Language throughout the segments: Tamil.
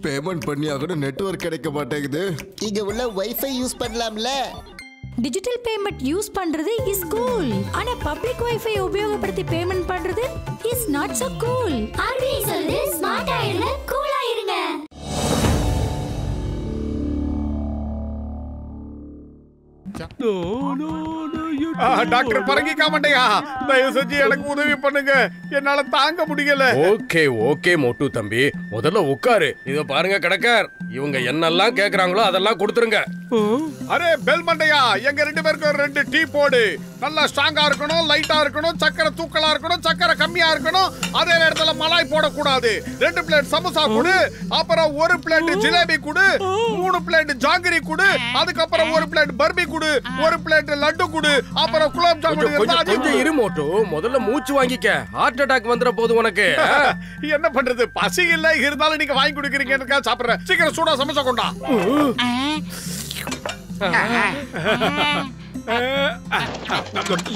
பேமெண்ட் பண்ணியா கூட நெட்வொர்க் கிடைக்க மாட்டேங்குது. இங்க உள்ள வைஃபை யூஸ் பண்ணலாம்ல? டிஜிட்டல் பேமெண்ட் யூஸ் பண்றது இஸ் கூல். ஆனா பப்ளிக் வைஃபை உபயோகப்படுத்தி பேமெண்ட் பண்றது is not so cool. RBI சொல்லுது ஸ்மார்ட் ஆயிருங்க, கூல் ஆயிருங்க. டாக்டர் பரங்கிக்கா மண்டையா, தயவு செஞ்சு எனக்கு உதவி பண்ணுங்க, என்னால தாங்க முடியல. ஓகே ஓகே மோட்டு தம்பி, முதல்ல உட்காரு. இத பாருங்க கடக்கார், இவங்க என்னெல்லாம் கேக்குறாங்களோ அதெல்லாம் கொடுத்துருங்க. அரே பெல் மண்டையா, எங்க ரெண்டு பேருக்கு 2 டீ போடு. நல்லா ஸ்ட்ராங்கா இருக்கணும், லைட்டா இருக்கணும், சக்கரை தூக்கலா இருக்கணும், சக்கரை கம்மியா இருக்கணும், அதே நேரத்துல மலாய் போடக்கூடாது. 2 பிளேட் சமோசா கொடு, அப்புறம் 1 பிளேட் ஜிலேபி கொடு, 3 பிளேட் ஜாங்கிரி கொடு, அதுக்கப்புறம் 1 பிளேட் பர்பி கொடு, 1 பிளேட் லட்டு கொடு, அப்புறம் குலாப் ஜாமுன். கொஞ்சம் இரு மோட்டு, முதல்ல மூச்சு வாங்கிக்க. ஹார்ட் அட்டாக் வந்துற போது உனக்கு. என்ன பண்றது, பசி இல்ல, இருந்தாலும் நீங்க வாங்கி குடிக்கிறீங்க, சாப்பிடுறேன். சீக்கிரம் சூடா சமோசா கொண்டா.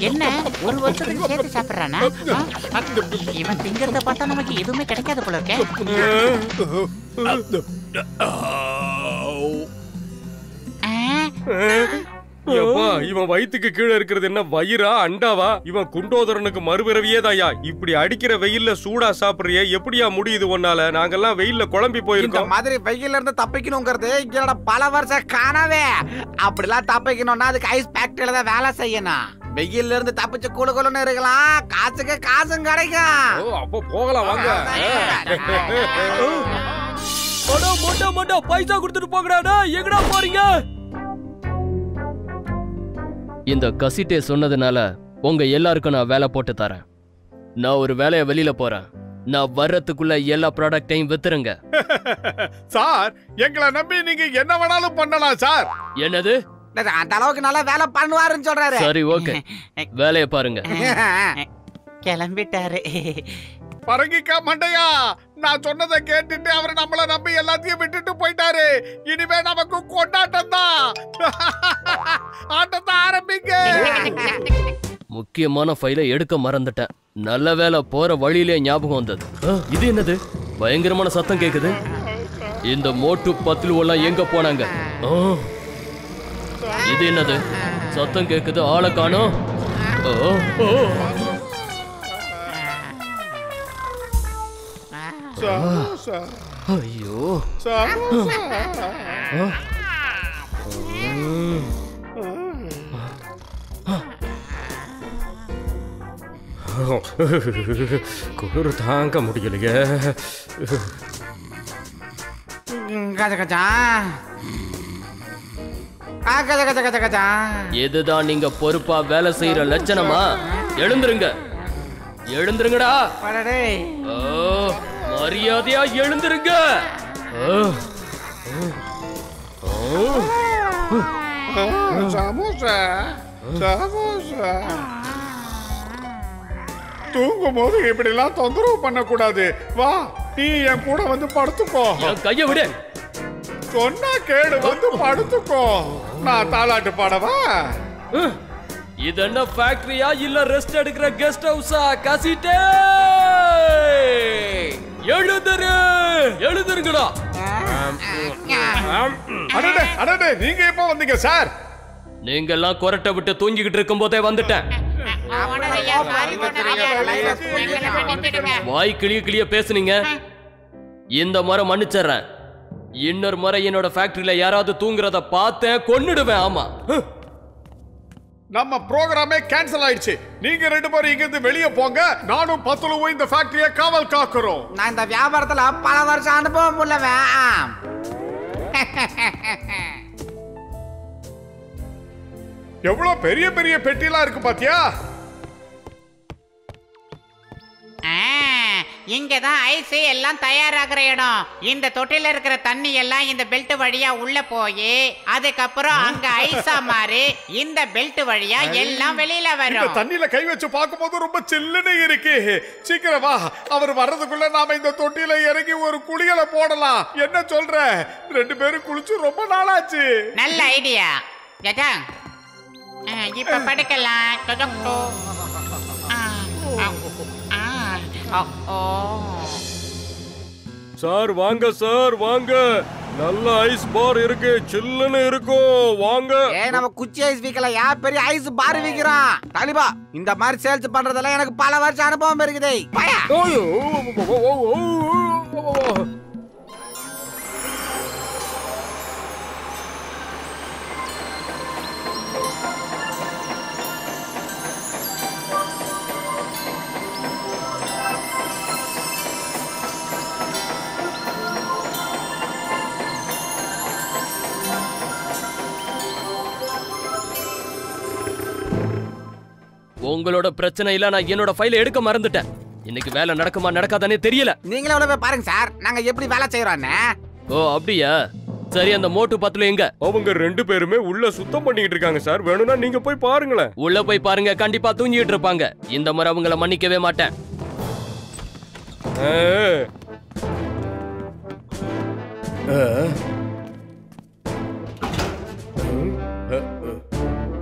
என்ன ஒரு வருஷத்துக்கு சேர்த்து சாப்பிடுறானா? இவன் திங்கிறத பார்த்தா நமக்கு எதுவுமே கிடைக்காது போல இருக்கே. இவன் வயிற்றுக்கு கீழே இருக்கிறது என்ன வயிறா அண்டாவா? இவன் குண்டோதரனுக்கு மறுபிறவியே தாயா. இப்படி அடிக்கிற வெயில்ல சூடா சாப்பிடுறிய, எப்படியா முடியுது உன்னால? நாங்கெல்லாம் வெயில்ல குழம்பி போயிருக்கோம். இந்த மாதிரி வெயில்ல இருந்து தப்பிக்கணுங்கிறது என்னோட பல வருஷம் கனவே. அப்படிலாம் தப்பிக்கணும்னா அதுக்கு ஐஸ் ஃபேக்டரியில தான் வேலை செய்யணும். வெயில்ல இருந்து தப்பிச்சு குளுகுளுன்னு இருக்கலாம், காசுக்கு காசும் கிடைக்கும். அப்போ போகலாம் வாங்க. மொட்டை பைசா கொடுத்துட்டு போங்கடா, எங்கடா போறீங்க? இந்த கசிட்டே சொன்னதுனால உங்க எல்லாருக்கும் நான் வேலை போட்டு தரேன். நான் ஒரு வேலையை வெளியில போறேன். நான் வர்றதுக்குள்ள எல்லா ப்ராடக்டையும் வித்துருங்க. சார், எங்களை நம்பி நீங்க என்ன வேணாலும் பண்ணலாம் சார். என்னது? அந்த அளவுக்கு நல்லா வேலை பண்ணுவாருன்னு சொல்றாரு. சரி ஓகே, வேலையை பாருங்க. கிளம்பிட்டாரு. பரங்கிக்கா மண்டையா, நான் சொன்னதை கேட்டுட்டு அவர் நம்மள நம்பி எல்லாத்தையும் விட்டுட்டு போயிட்டாரு. இனிமே நமக்கு கொண்டாட்டம் தான். ஆட்டத்தை ஆரம்பிங்க. முக்கியமான ஃபைலை எடுக்க மறந்துட்டேன். நல்ல வேலை, போற வழியிலே ஞாபகம் வந்தது. இது என்னது? பயங்கரமான சத்தம் கேக்குது. இந்த மோட்டு பத்லு எல்லாம் எங்க போனாங்க? இது என்னது? சத்தம் கேக்குது, ஆளை காணோம். ஐயோ, குளிர் தாங்க முடியலையே. இதுதான் நீங்க பொறுப்பா வேலை செய்யற லட்சணமா? எழுந்துருங்க, எழுந்துருங்கடா. மரியாதையா எழுந்துருங்க. தூங்கும் போது இப்படி எல்லாம் தொந்தரவு பண்ண கூடாது. வா, நீ என் கூட வந்து படுத்துக்கோ. கைய விடு. சொன்னா கேடு, வந்து படுத்துக்கோ. நான் தாலாட்டு பாடவா? இது என்ன ஃபேக்டரியா இல்ல ரெஸ்ட் எடுக்கிற கெஸ்ட் ஹவுஸா? கசிட்டே எழுதுரு, எழுதுருங்கடா. அடடே அடடே, நீங்க எப்ப வந்தீங்க சார்? நீங்க எல்லாம் கொரட்டை விட்டு தூங்கிக்கிட்டு இருக்கும் போதே வந்துட்டேன். வாய் கிளிய கிளிய பேசுனீங்க. இந்த முறை மன்னிச்சிடுறேன். இன்னொரு முறை என்னோட ஃபேக்டரியில யாராவது தூங்குறத பார்த்தேன், கொன்னுடுவேன். ஆமா, நம்ம ப்ரோகிராமே கேன்சல் ஆயிடுச்சு. நீங்க 2 பேரும் இங்க இருந்து வெளியே போங்க. நானும் பத்துலுவும் இந்த ஃபேக்டரியை காவல் காக்குறோம். நான் இந்த வியாபாரத்துல பல வருஷம் அனுபவம் உள்ளவன். எவ்வளவு பெரிய பெரிய பெட்டிலாம் இருக்கு பாத்தியா? இங்கதான் ஐஸ் எல்லாம் தயாராகிற இடம். இந்த தொட்டில இருக்கிற தண்ணி எல்லாம் இந்த பெல்ட் வழியா உள்ள போய் அதுக்கப்புறம் அங்க ஐஸா மாறி இந்த பெல்ட் வழியா எல்லாம் வெளியில வரும். தண்ணியில கை வச்சு பார்க்கும்போது ரொம்ப சில்லுன்னு இருக்கு. சீக்கிரம் வா, அவர் வர்றதுக்குள்ள நாம இந்த தொட்டில இறங்கி ஒரு குளியலை போடலாம். என்ன சொல்ற? 2 பேரும் குளிச்சு ரொம்ப நாளாச்சு. நல்ல ஐடியா. இப்ப படுக்கலாம். சார் வாங்க சார் வாங்க, நல்ல ஐஸ் பார் இருக்கு, சில்லுன்னு இருக்கும், வாங்க. நம்ம குச்சி ஐஸ் விக்கல, பெரிய ஐஸ் பார் விக்கிறோம். தாலிபா, இந்த மாதிரி சேல்ஸ் பண்றதெல்லாம் எனக்கு பல வருஷம் அனுபவம் இருக்குது. உங்களோட பிரச்சனை இல்ல, நான் என்னோட ஃபைலை எடுக்க மறந்துட்டேன். இன்னைக்கு வேலை நடக்குமா நடக்காதானே தெரியல. நீங்களே உள்ள போய் பாருங்க சார், நாங்க எப்படி வேலை செய்யறோம்னு. ஓ அப்படியா? சரி, அந்த மோட்டு பத்துல எங்க? அவங்க 2 பேருமே உள்ள சுத்தம் பண்ணிட்டு இருக்காங்க சார். வேணும்னா நீங்க போய் பாருங்களேன். உள்ள போய் பாருங்க, கண்டிப்பா தூங்கிட்டு இருப்பாங்க. இந்த முறை அவங்கள மன்னிக்கவே மாட்டேன்.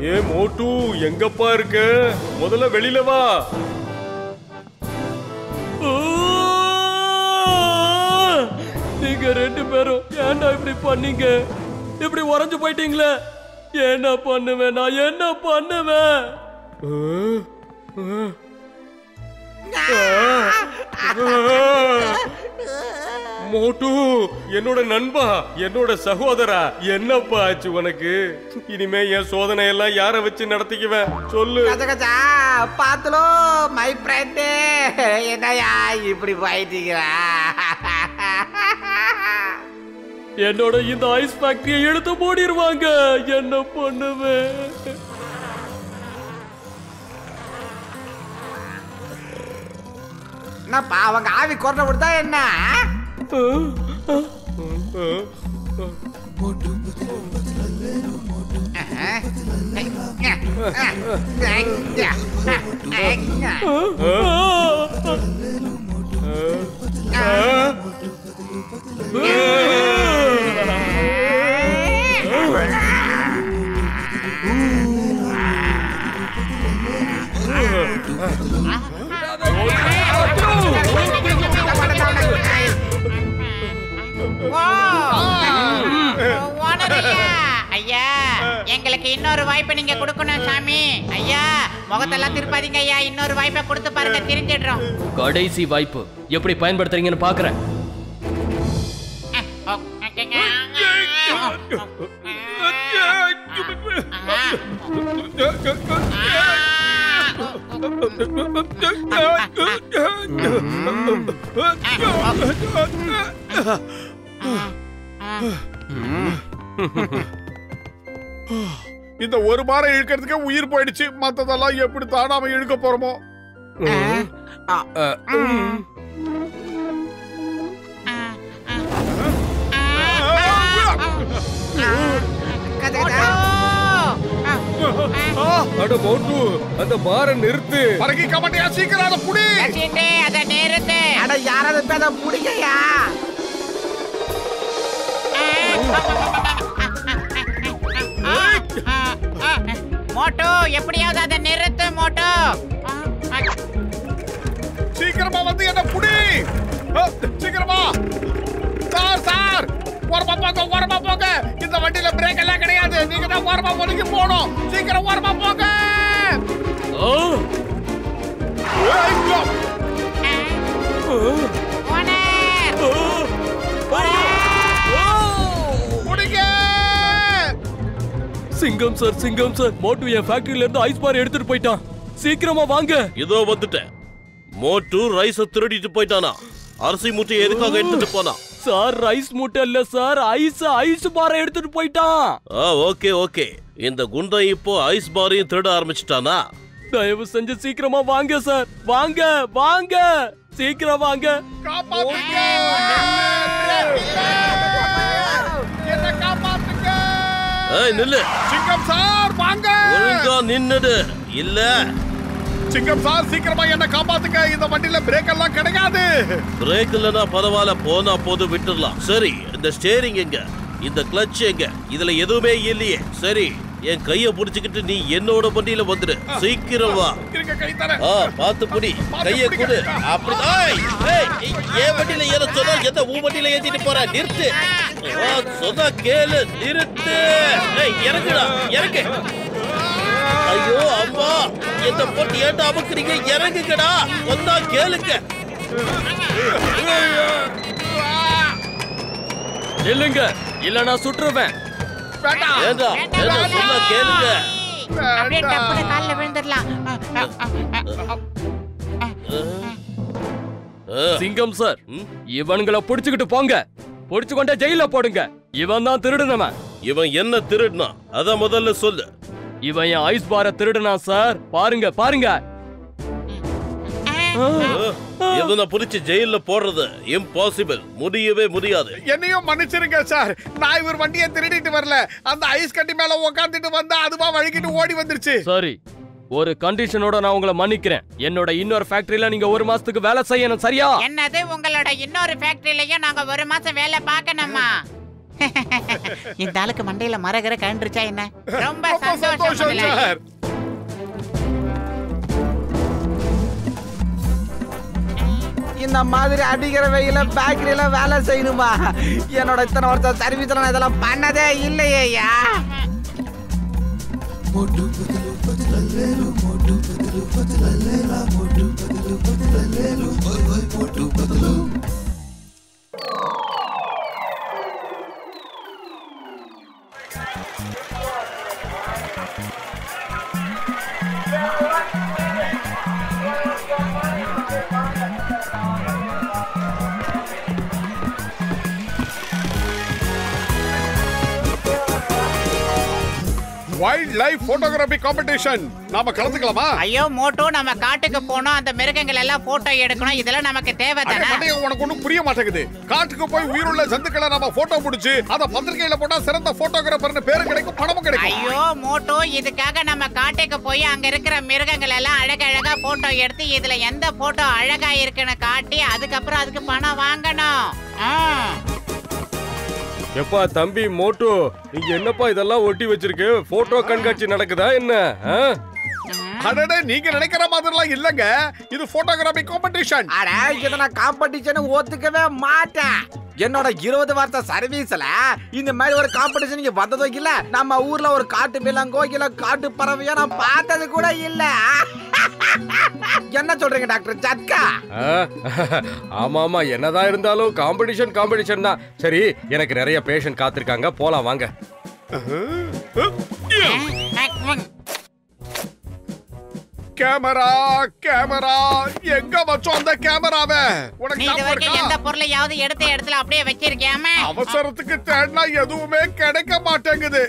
ஏ மோட்டு, எங்கப்பா இருக்க? முதல்ல வெளியில வா. நீங்க 2 பேரும் ஏன்டா இப்படி பண்ணீங்க? இப்படி உறைஞ்சு போயிட்டீங்களே. என்ன பண்ணுவேன் நான், என்ன பண்ணுவேன்? மோட்டு, என்னோட நண்பா, என்னோட சகோதரா, என்னப்பா ஆச்சு உனக்கு? இனிமே என் சோதனை எல்லாம் யார வச்சு நடத்திக்குவேன் சொல்லு. பாத்துலோ மை ஃப்ரெண்ட், என்னையா இப்படி போயிட்டீங்க? என்னோட இந்த ஐஸ் ஃபேக்டரியை எடுத்து மூடிடுவாங்க. என்ன பண்ணுவேன்? என்னப்பா அவங்க ஆவி குரட்டை விடுதா என்ன? ஐயா, எங்களுக்கு இன்னொரு வாய்ப்பை நீங்க கொடுக்கணும் சாமி. ஐயா, முகத்தெல்லாம் திருப்பாதீங்க ஐயா, இன்னொரு வாய்ப்பை கொடுத்து பாருங்க, தெரிஞ்சிடுறோம். கடைசி வாய்ப்பு எப்படி பயன்படுத்துறீங்கன்னு பாக்குறேன். இந்த ஒரு வாரம் இழுக்கிறதுக்கே உயிர் போயிடுச்சு. மத்ததெல்லாம் எப்படி தானாம இழுக்க போறோமோ? அட மோட்டு, அந்த பாரை நிறுத்து. பறக்கிக்க மாட்டியா? சீக்கிரம் அதை புடி. அதை நிறுத்து. அட யாராவது பேத புடிங்கயா. மோட்டு, எப்படியாவது அதை நிறுத்து மோட்டு. சீக்கிரமா வந்து என்ன புடி. சீக்கிரமா சார், சார் ஓரமா போங்க, ஓரமா போங்க. இந்த வண்டியில பிரேக் எல்லாம் கிடையாது. நீங்க தான் ஓரமா ஒதுங்கி போகணும். சீக்கிரம் ஓரமா போங்க. சிங்கம் சார், சிங்கம் சார், மோட்டு என் ஃபேக்டரியில இருந்து ஐஸ் பார் எடுத்துட்டு போயிட்டான். சீக்கிரமா வாங்க. இதோ வந்துட்டேன். மோட்டு ரைஸ் திருடிட்டு போயிட்டானா? அரிசி மூட்டை எதுக்காக எடுத்துட்டு போனா? சார், ரைஸ் மூட்டை இல்ல சார், ஐஸ் பாரை எடுத்துட்டு போயிட்டான். ஓகே ஓகே, இந்த குண்டை இப்போ ஐஸ் பாரையும் திருட ஆரம்பிச்சிட்டானா? தயவு செஞ்சு சீக்கிரமா வாங்க சார், வாங்க வாங்க, சீக்கிரம் வாங்க. நில்லு. சிங்கம் சார் வாங்க. ஒழுங்கா நின்னுடு. இல்ல சிங்கம் சார், சீக்கிரமா என்ன காப்பாத்துங்க. இந்த வண்டியில பிரேக் எல்லாம் கிடையாது. பிரேக் இல்லனா பரவாயில்ல, போனா போது விட்டுடலாம். சரி, இந்த ஸ்டேரிங் எங்க? இந்த கிளட்ச் எங்க? இதுல எதுவுமே இல்லையே. சரி, என் கைய புடிச்சுக்கிட்டு நீ என்னோட வண்டியில வந்துடு. சீக்கிரம் வா. பாத்து புடி. கைய கொடு. அப்படி என் வண்டியில ஏற சொன்னா எந்த உன் வண்டியில ஏத்திட்டு போற? நிறுத்து. சொன்னா கேளு. நிறுத்து. இறங்குடா. இறங்கு. ஐயோ அம்மா, என்ன போட்டு ஏன்டா அமுக்குறீங்க? இறங்குங்கடா. சொன்னா கேளுங்க. இல்லங்க, இல்ல நான் சுற்றுவேன். கேளுங்க. அப்படியே டப்புனு கால்ல விழுந்துடலாம். சிங்கம் சார், இவன்களை புடிச்சுக்கிட்டு போங்க. புடிச்சு கொண்டே ஜெயில போடுங்க. இவன் தான் திருடுனவன். இவன் என்ன திருடுனா அத முதல்ல சொல்லு. இவன் என் ஐஸ் பார திருடுனா சார். பாருங்க பாருங்க. இவனை புடிச்சு ஜெயில போடுறது இம்பாசிபிள். முடியவே முடியாது. என்னையும் மன்னிச்சிருங்க சார். நான் இவர் வண்டியை திருடிட்டு வரல. அந்த ஐஸ் கட்டி மேல உட்காந்துட்டு வந்தா அதுவா வழுக்கிட்டு ஓடி வந்துருச்சு. சரி, ஒரு கண்டிஷனோட நான் உங்களை மன்னிக்கிறேன். என்னோட இன்னொரு ஃபேக்டரியில நீங்க 1 மாசத்துக்கு வேலை செய்யணும், சரியா? என்னது, உங்களோட இன்னொரு ஃபேக்டரியிலயும் நாங்க 1 மாசம் வேலை பார்க்கணுமா? இந்த ஆளுக்கு மண்டையில மரகர கண்டுருச்சா என்ன? ரொம்ப சந்தோஷம் சார். இந்த மாதிரி அடிக்கிற வெயில பேக்கரியில வேலை செய்யணுமா? என்னோட இத்தனை வருஷம் சர்வீஸ்ல நான் இதெல்லாம் பண்ணதே இல்லையா? வைல்ட் லைஃப் போட்டோகிராஃபி காம்படிஷன் நாம கலந்துக்கலாமா? ஐயோ மோட்டோ, நம்ம காட்டுக்கு போனோம், அந்த மிருகங்கள் எல்லாம் போட்டோ எடுக்கணும். இதெல்லாம் நமக்கு தேவைதானே? உனக்கு ஒண்ணும் புரிய மாட்டேங்குது. காட்டுக்கு போய் உயிருள்ள ஜந்துக்களை நாம போட்டோ பிடிச்சு அத பத்திரிகையில போட்டா சிறந்த போட்டோகிராஃபர்னு பேரு கிடைக்கும், பணமும் கிடைக்கும். ஐயோ மோட்டோ, இதுக்காக நம்ம காட்டுக்கு போய் அங்க இருக்கிற மிருகங்கள் எல்லாம் அழகழகா போட்டோ எடுத்து இதுல எந்த போட்டோ அழகா இருக்குன்னு காட்டி அதுக்கப்புறம் அதுக்கு பணம் வாங்கணும். எப்பா தம்பி மோட்டு, இங்க என்னப்பா இதெல்லாம் ஒட்டி வச்சிருக்கு? போட்டோ கண்காட்சி நடக்குதா என்ன? அடடே, நீங்க நினைக்கிற மாதிரிலாம் இல்லங்க. இது போட்டோகிராஃபி காம்படிஷன். அட, இத நான் காம்படிஷன் ஒத்துக்கவே மாட்டேன். என்னோட 20 வருஷ சர்வீஸ்ல இந்த மாதிரி ஒரு காம்படிஷன் இங்க வந்ததோ இல்ல. நம்ம ஊர்ல ஒரு காட்டு விலங்கோ இல்ல காட்டு பறவையோ நான் பார்த்தது கூட இல்ல. என்ன சொல்றீங்க டாக்டர் ஜட்கா? ஆமா ஆமா, என்னதான் இருந்தாலும் காம்படிஷன் தான். சரி, எனக்கு நிறைய பேஷண்ட் காத்திருக்காங்க, போலாம் வாங்க. கேமரா கேமரா, எங்க வச்சோம் அந்த கேமராவை? நீ இதுவரைக்கும் எந்த பொருளையாவது எடுத்த இடத்துல அப்படியே வச்சிருக்கியாமே? அவசரத்துக்கு தேடினா எதுவுமே கிடைக்க மாட்டேங்குது.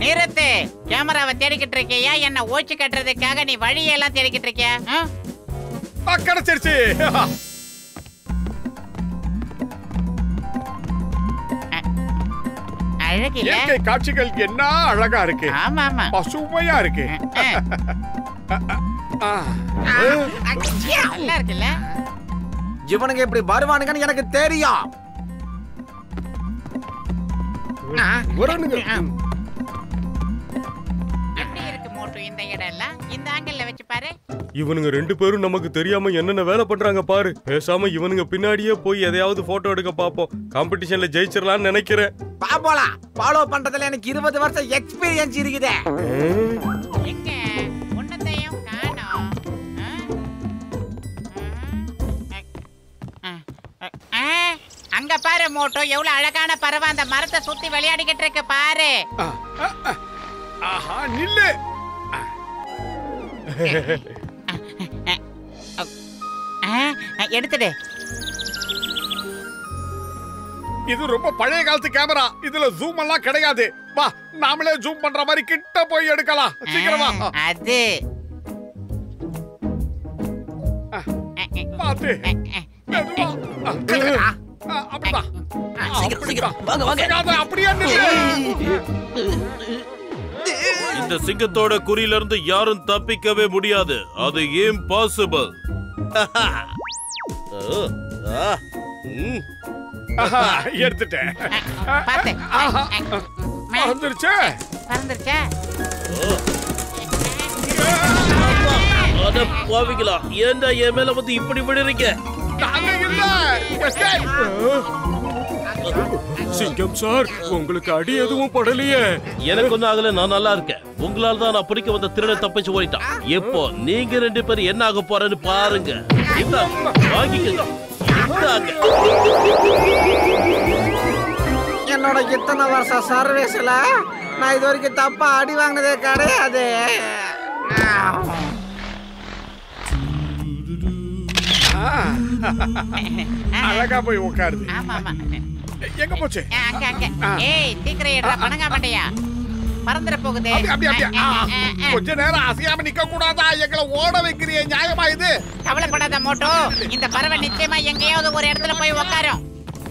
நிறுத்து. கேமராவை தேடிக்கிட்டு இருக்கியா? என்ன ஓச்சு கட்டுறதுக்காக நீ வழியெல்லாம் தேடிக்கிட்டு இருக்கியா? கிடைச்சிருச்சு. இயற்கை காட்சிகள் என்ன அழகா இருக்கு. ஆமா ஆமா, பசுமையா இருக்கு. நல்லா இருக்குல்ல? இவனுங்க இப்படி வருவானுங்கன்னு எனக்கு தெரியும். எப்படி இருக்கு மோட்டு இந்த இடம் எல்லாம்? இந்த ஆங்கிள் வச்சு பாரு. இவனுங்க 2 பேரும் நமக்கு தெரியாம என்னென்ன வேலை பண்றாங்க பாரு. பேசாம இவனுங்க பின்னாடியே போய் எதையாவது போட்டோ எடுக்க பாப்போம். காம்படிஷன்ல ஜெயிச்சிடலாம்னு நினைக்கிறேன். பாப்போலாம். ஃபாலோ பண்றதுல எனக்கு 20 வருஷம் எக்ஸ்பீரியன்ஸ் இருக்குது. எங்க ஒன்னத்தையும் காணோம். அங்க பாரு மோட்டோ, எவ்வளவு அழகான பறவை அந்த மரத்தை சுத்தி விளையாடிக்கிட்டு இருக்கு பாரு. ஆஹா, நில்லு. எடுத்துடு. இது ரொம்ப பழைய காலத்து கேமரா. இதுல ஜூம் எல்லாம் கிடையாது. வா, நாமளே ஜூம் பண்ற மாதிரி கிட்ட போய் எடுக்கலாம். சீக்கிரமா. அது பாத்து. அப்படிதான். அப்படியே இந்த சிங்கத்தோட குறியில இருந்து யாரும் தப்பிக்கவே முடியாது. அது இம்பாசிபிள். எடுத்துட்டேன். பாத்து. வந்துருச்சு. பறந்துருச்சா? அட பாவிங்களா, ஏன்டா என் மேல வந்து இப்படி விடுறீங்க? நாங்க இல்ல. சிங்கம் சார், உங்களுக்கு அடி எதுவும் படலையே? எனக்கு ஒன்னும் ஆகல, நான் நல்லா இருக்கேன். உங்களால தான் நான் பிடிக்க வந்த திருடன் தப்பிச்சு ஓடிட்டான். இப்போ நீங்க 2 பேரும் என்ன ஆக போறேன்னு பாருங்க. வாங்கிக்கங்க. என்னோட இத்தனை வருஷம் சர்வீஸ்ல நான் இது வரைக்கும் தப்பா அடி வாங்கினதே கிடையாது. அழகா போய் உட்காருது. ஆமா ஆமா. எங்க போச்சு? அங்க அங்க. ஏய் சீக்கிரம் ஏறா, பணங்கா மண்டையா. பறந்துற போகுது. கொஞ்ச நேரம் அசையாம நிக்க கூடாதா? எங்களை ஓட வைக்கிறிய, நியாயமா இது? கவலைப்படாத மோட்டோ, இந்த பறவை நிச்சயமா எங்கேயாவது ஒரு இடத்துல போய் உட்காரும்.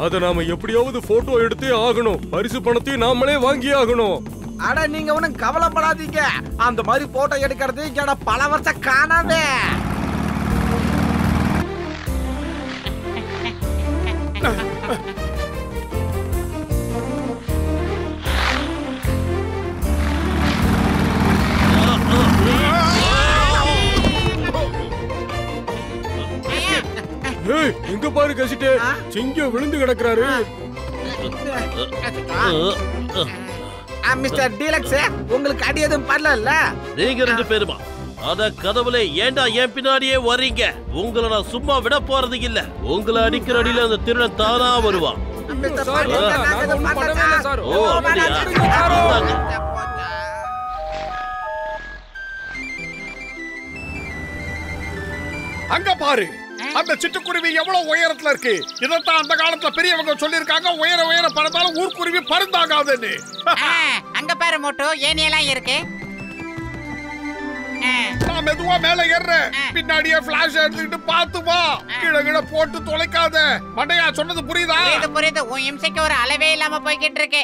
அத நாம எப்படியாவது போட்டோ எடுத்தே ஆகணும். பரிசு பணத்தையும் நாமளே வாங்கி ஆகணும். அட நீங்க ஒண்ணும் கவலைப்படாதீங்க. அந்த மாதிரி போட்டோ எடுக்கிறது என்னோட பல வருஷம் காணாவே. எங்க பாரு கசிட்டு, சிங்கம் விழுந்து கிடக்குறாரு. மிஸ்டர் டீலக்ஸ், உங்களுக்கு அடி எதுவும் பண்ணல? நீங்க 2 பேருமா? அத கதவுல ஏன்டா என் பின்னாடியே வர்றீங்க? உங்களை நான் சும்மா விட போறது இல்ல. உங்களை அடிக்கிற அடியில அந்த திருடன் தானா வருவான். அங்க பாரு, அந்த சிட்டுக்குருவி எவ்வளவு உயரத்துல இருக்கு. இதத்தான் அந்த காலத்துல பெரியவங்க சொல்லிருக்காங்க, உயர உயர பறந்தாலும் ஊர்க்குருவி பறந்தாகாதுன்னு. அங்க பாரு மோட்டோ, ஏனியெல்லாம் இருக்கு. நான் மெதுவா மேல ஏறேன். பின்னாடியே பிளாஷ் எடுத்துக்கிட்டு பாத்து வா. கீழ போட்டு தொலைக்காத. மண்டையா, சொன்னது புரியுதா? புரியுது. உன் இம்சைக்கு ஒரு அளவே இல்லாம போய்கிட்டு இருக்கு.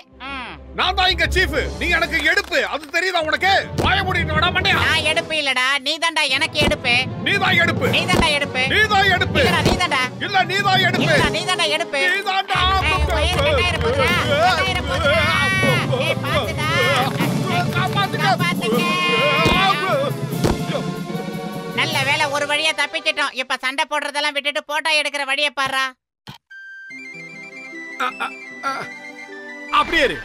நான் தான் இங்க சீஃப், நீ எனக்கு எடுப்பு. அது தெரியுதா உனக்கு? வாய மூடிட்டு வாடா மண்டையா. நான் எடுப்பு இல்லடா, நீதான்டா எனக்கு எடுப்பு. நீதான் எடுப்பு. நீதான்டா எடுப்பு. நீதான் எடுப்பு. இல்லடா நீதான்டா. இல்ல நீதான் எடுப்பு. இல்லடா நீதான்டா எடுப்பு. நீதான்டா. வயிறு கட்டாயிர போகுதுடா. கட்டாயிர போகுதுடா. ஏய் பாத்துடா. பாத்துக்க. நல்ல வேளை ஒரு வழியா தப்பிச்சிட்டோம். இப்ப சண்டை போடுறதெல்லாம் விட்டுட்டு போட்டோ எடுக்கிற வழியை பாருடா. அப்படியே இரு.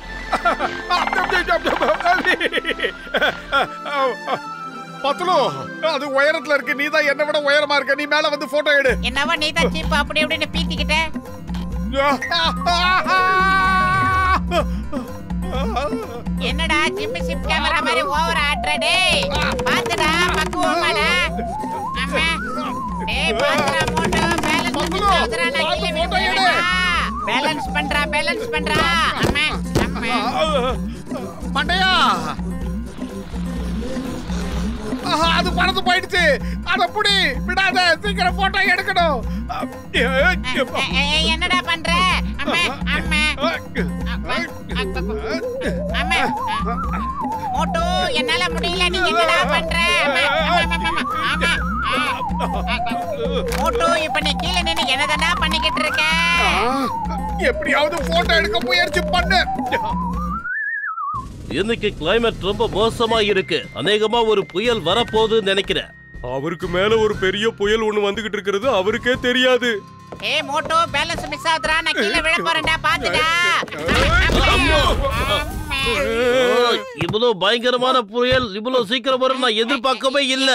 பத்துலு, அது உயரத்துல இருக்கு. நீதான் என்னை விட உயரமா இருக்க. நீ மேல வந்து போட்டோ எடு. என்னவா நீதான் சீப் அப்படி இப்படின்னு பீத்திக்கிட்ட. என்னடா ஜிம்மி சிப் கேமரா மாதிரி ஓவர் ஆட்ற டேய். பாத்துடா பக்குவமால. அம்மா. டேய் பாத்துடா மோட்டோ, பேலன்ஸ் பண்றா பேலன்ஸ் பண்றா. அம்மா அம்மா. மண்டையா, அது பறந்து போயிடுச்சு. அத புடி, விடாத. சீக்கிரம் போட்டோ எடுக்கணும். என்னடா பண்ற? அம்மா அம்மா அம்மா. மோட்டோ, என்னால முடியல. நீ என்னடா பண்ற? மோட்டோ, இப்ப நீ கீழே நின்னு என்னடா பண்ணிக்கிட்டு இருக்க? எப்படியாவது போட்டோ எடுக்க முயற்சி பண்ணு. இன்னைக்கு கிளைமேட் ரொம்ப மோசமா இருக்கு. அநேகமா ஒரு புயல் வரப்போகுதுன்னு நினைக்கிறேன். அவருக்கு மேல ஒரு பெரிய புயல் ஒண்ணு வந்துகிட்டு இருக்கிறது அவருக்கே தெரியாது. ஏய் மோட்டோ, பேலன்ஸ் மிஸ் ஆகுதுடா. நான் கீழே விழ போறேன்டா, பாத்துடா. இவ்வளவு பயங்கரமான புயல் இவ்வளவு சீக்கிரம் வரும் நான் எதிர்பார்க்கவே இல்ல.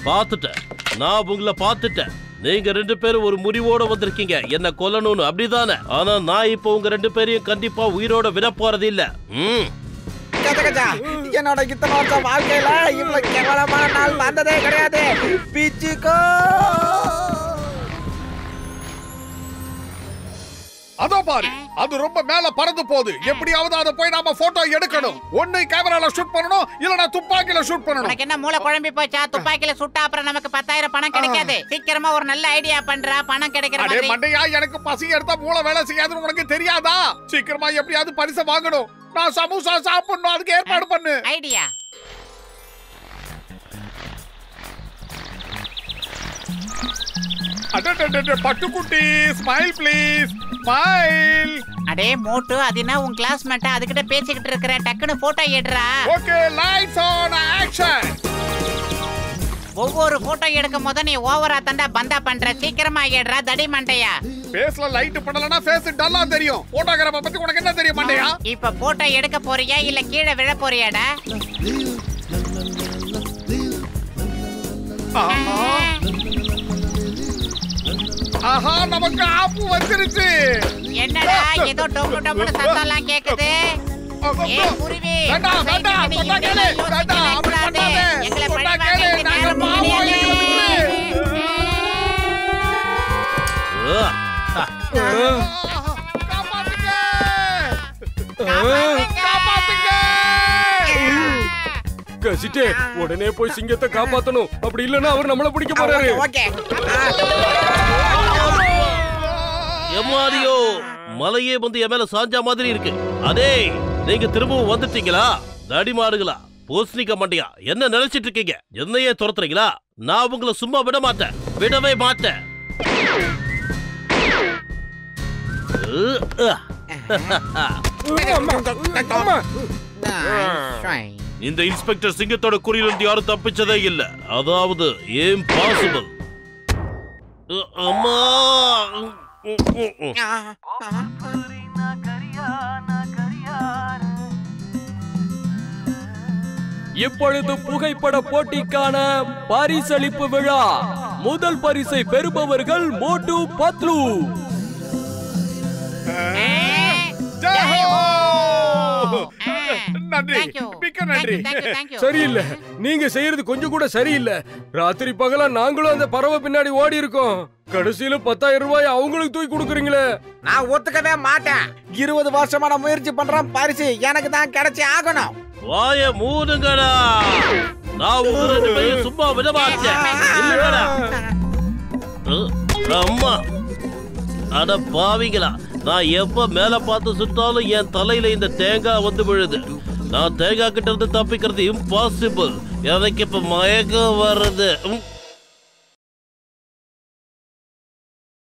பாத்துட்டேன், நான் உங்களை பாத்துட்டேன். நீங்க 2 பேரும் ஒரு முடிவோட வந்திருக்கீங்க, என்ன கொல்லணும்னு, அப்படிதானே? ஆனா நான் இப்ப உங்க 2 பேரையும் கண்டிப்பா உயிரோட விட போறது இல்ல. என்னோட இத்தனை வருஷம் வாழ்க்கையில இவ்வளவு கேவலமான நாள் வந்ததே கிடையாது. பிச்சுக்கோ. அதோ பாரு, அது ரொம்ப மேல பறந்து போகுது. எப்படியாவது அதை போய் நாம போட்டோ எடுக்கணும். ஒண்ணு கேமரால ஷூட் பண்ணணும், இல்லனா துப்பாக்கில ஷூட் பண்ணணும். உனக்கு என்ன மூளை குழம்பி போச்சா? துப்பாக்கில சுட்டா அப்புறம் நமக்கு 10,000 பணம் கிடைக்காது. சீக்கிரமா ஒரு நல்ல ஐடியா பண்றா, பணம் கிடைக்கிற மாதிரி. மண்டையா, எனக்கு பசி எடுத்தா மூளை வேலை செய்யாதுன்னு உனக்கு தெரியாதா? சீக்கிரமா எப்படியாவது பரிசை வாங்கணும். நான் சமோசா சாப்பிடணும், அதுக்கு ஏற்பாடு பண்ணு. ஐடியா. பட்டுக்குட்டி ஸ்மைல் ப்ளீஸ் ஸ்மைல். அடே மோட்டு, அது என்ன உன் கிளாஸ்மேட் அதுகிட்ட பேசிக்கிட்டு இருக்கிற, டக்குன்னு போட்டோ எடுறா. Okay lights on action. ஒவ்வொரு போட்டோ எடுக்கும் போது நீ ஓவரா தண்டா பந்தா பண்ற, சீக்கிரமா எடுறா தடி மண்டையா. ஃபேஸ்ல லைட் படலனா ஃபேஸ் டல்லா தெரியும். போட்டோகிராஃப பத்தி உனக்கு என்ன தெரியும் மண்டையா? இப்ப போட்டோ எடுக்க போறியா இல்ல கீழே விழ போறியாடா? ஆஹா நமக்கு ஆப்பு வந்துருச்சு. என்னடா ஏதோ டொம்பு டொம்புன்னு சத்தம்லாம் கேக்குது. ஏ குருவி, வேண்டாம் வேண்டாம் சொன்னா கேளு. வேண்டாம் அப்படி பண்ணாதே. எங்களை சொன்னா கேளு. நாங்க பாவம் காப்பாத்துங்க. காப்பாத்துங்க. கசிட்டே உடனே போய் சிங்கத்தை காப்பாத்தணும். அப்படி இல்லன்னா அவர் நம்மள பிடிக்க போறாரு. ஓகே. எம்மாடியோ, மலையே வந்து என் மேல சாஞ்சா மாதிரி இருக்கு. அதே நீங்க திரும்பவும் வந்துட்டீங்களா? தடி மாடுகளா, பூசணிக்க மாட்டியா, என்ன நினைச்சிட்டு இருக்கீங்க? என்னையே துரத்துறீங்களா? நான் உங்களை சும்மா விட மாட்டேன், விடவே மாட்டேன். இந்த இன்ஸ்பெக்டர் சிங்கத்தோட குறியிலிருந்து யாரும் தப்பிச்சதே இல்ல. அதாவது இம்பாசிபிள். அம்மா இப்பொழுது புகைப்பட போட்டிக்கான பரிசளிப்பு விழா. முதல் பரிசை பெறுபவர்கள் மோட்டு பத்லு. நன்றி, மிக்க நன்றி. சரியில்லை, நீங்க செய்யறது கொஞ்சம் கூட சரியில்லை. ராத்திரி பகலா நாங்களும் அந்த பறவை பின்னாடி ஓடி இருக்கோம். கடைசியில 10,000 ரூபாய் அவங்களுக்கு தூக்கி கொடுக்குறீங்களே. நான் ஒத்துக்கவே மாட்டேன். 20 வருஷமா நான் முயற்சி பண்றேன், பரிசு எனக்கு தான் கிடைச்சி ஆகணும். வாய மூடுங்கடா. நான் உங்க 2 பேரையும் சும்மா விட மாட்டேன். இல்லடா. அம்மா, அட பாவிங்களா, நான் எப்ப மேல பார்த்து சுட்டாலும் என் தலையில இந்த தேங்காய் வந்து விழுது. நான் தேங்காய் கிட்ட இருந்து தப்பிக்கிறது இம்பாசிபிள். எனக்கு இப்ப மயக்கம் வருது.